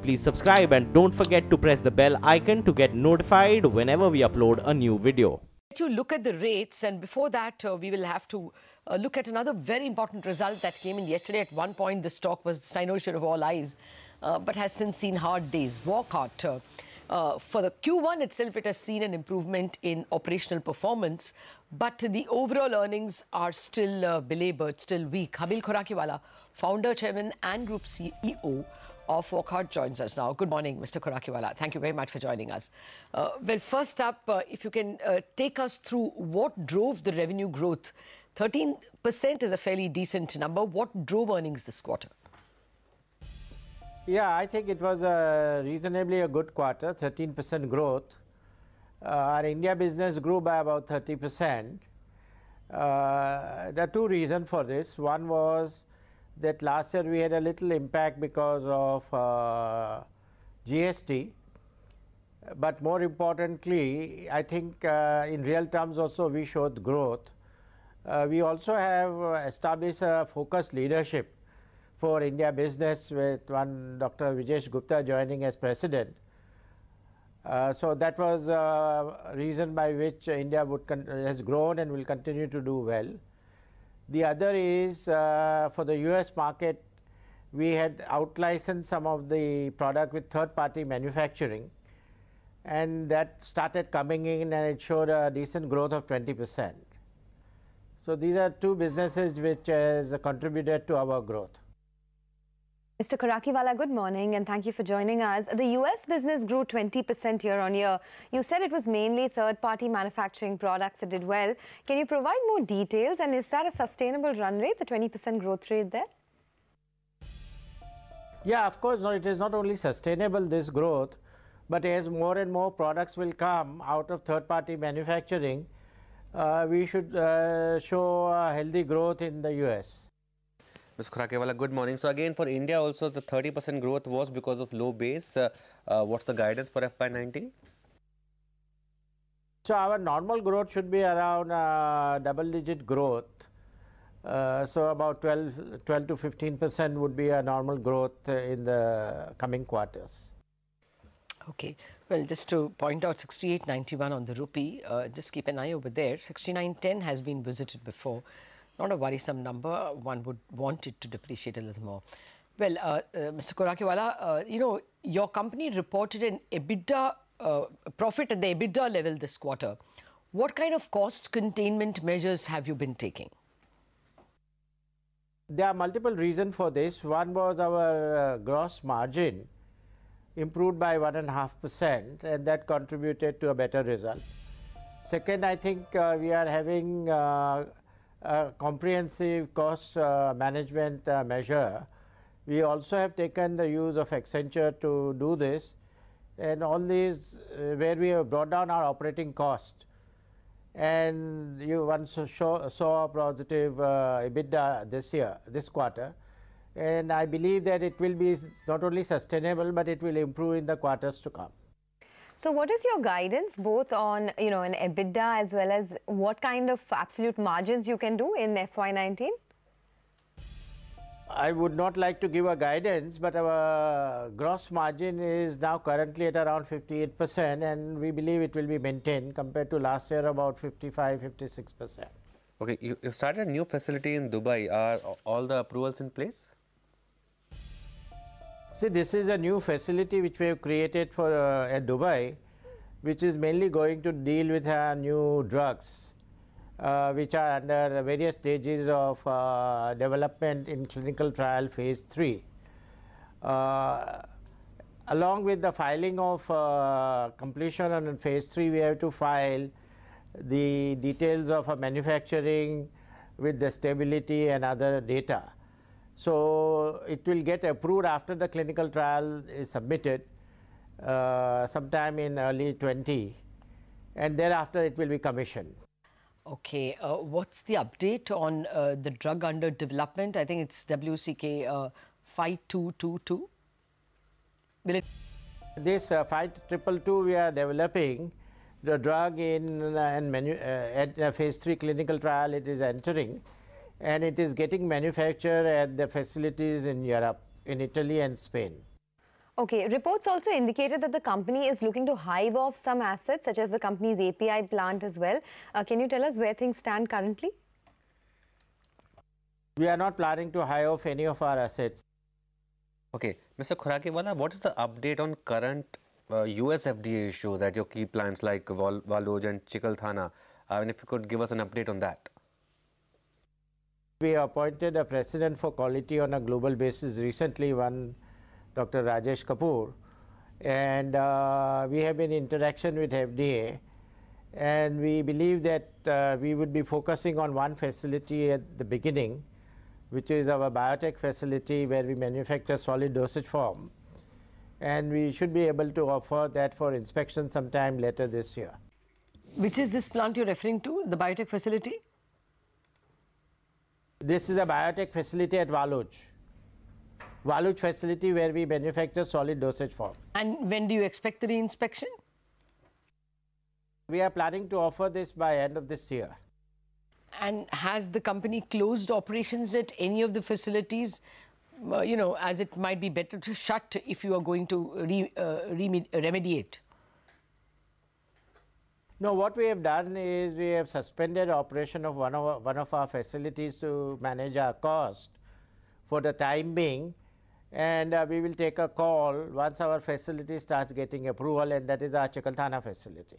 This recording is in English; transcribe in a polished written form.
please subscribe and don't forget to press the bell icon to get notified whenever we upload a new video. To look at the rates, and before that we will have to look at another very important result that came in yesterday. At one point the stock was the cynosure of all eyes, but has since seen hard days. Wockhardt, for the Q1 itself, it has seen an improvement in operational performance, but the overall earnings are still belabored, still weak. Habil Khorakiwala, founder, chairman and group CEO of Wockhardt, joins us now. Good morning, Mr. Khorakiwala. Thank you very much for joining us. Well, first up, if you can take us through what drove the revenue growth. 13% is a fairly decent number. What drove earnings this quarter? Yeah, I think it was a reasonably a good quarter, 13% growth. Our India business grew by about 30%. There are two reasons for this. One was that last year we had a little impact because of GST. But more importantly, I think in real terms also we showed growth. We also have established a focused leadership for India business with one Dr. Vijesh Gupta joining as president. So that was a reason by which India has grown and will continue to do well. The other is for the US market, we had out-licensed some of the product with third-party manufacturing, and that started coming in and it showed a decent growth of 20%. So these are two businesses which has contributed to our growth. Mr. Khorakiwala, good morning and thank you for joining us. The US business grew 20% year on year. You said it was mainly third-party manufacturing products that did well. Can you provide more details, and is that a sustainable run rate, the 20% growth rate there? Yeah, of course, no, it is not only sustainable, this growth, but as more and more products will come out of third-party manufacturing, we should show a healthy growth in the US. Mr. Khorakiwala, good morning. So again, for India also, the 30% growth was because of low base. What's the guidance for FY19? So our normal growth should be around double-digit growth. So about 12 to 15% would be a normal growth in the coming quarters. Okay. Well, just to point out, 68.91 on the rupee. Just keep an eye over there. 69.10 has been visited before. Not a worrisome number. One would want it to depreciate a little more. Well, Mr. Khorakiwala, you know, your company reported an EBITDA profit at the EBITDA level this quarter. What kind of cost containment measures have you been taking? There are multiple reasons for this. One was our gross margin improved by 1.5%, and that contributed to a better result. Second, I think we are having a comprehensive cost management measure. We also have taken the use of Accenture to do this, and all these where we have brought down our operating cost, and you once saw a positive EBITDA this quarter, and I believe that it will be not only sustainable but it will improve in the quarters to come. So what is your guidance both on, you know, an EBITDA as well as what kind of absolute margins you can do in FY19? I would not like to give a guidance, but our gross margin is now currently at around 58%, and we believe it will be maintained compared to last year about 55–56%. Okay, you started a new facility in Dubai. Are all the approvals in place? See, this is a new facility which we have created for at Dubai, which is mainly going to deal with new drugs, which are under various stages of development in clinical trial phase 3. Along with the filing of completion on phase 3, we have to file the details of manufacturing with the stability and other data. So it will get approved after the clinical trial is submitted sometime in early 20, and thereafter it will be commissioned. Okay, what's the update on the drug under development? I think it's WCK 5222. Will it? This 5222 we are developing the drug in at phase 3 clinical trial. It is entering, and it is getting manufactured at the facilities in Europe, in Italy and Spain. Okay, reports also indicated that the company is looking to hive off some assets, such as the company's API plant as well. Can you tell us where things stand currently? We are not planning to hive off any of our assets. Okay, Mr. Khorakiwala, what is the update on current US FDA issues at your key plants like Waloj and Chikalthana? And if you could give us an update on that. We appointed a president for quality on a global basis recently, Dr. Rajesh Kapoor, and we have been in interaction with FDA, and we believe that we would be focusing on one facility at the beginning, which is our biotech facility where we manufacture solid dosage form, and we should be able to offer that for inspection sometime later this year. Which is this plant you're referring to, the biotech facility? This is a biotech facility at Waloj facility where we manufacture solid dosage form. And when do you expect the re-inspection? We are planning to offer this by end of this year. And has the company closed operations at any of the facilities, you know, as it might be better to shut if you are going to remediate? No, what we have done is we have suspended operation of one of our facilities to manage our cost for the time being, and we will take a call once our facility starts getting approval, and that is our Chikalthana facility.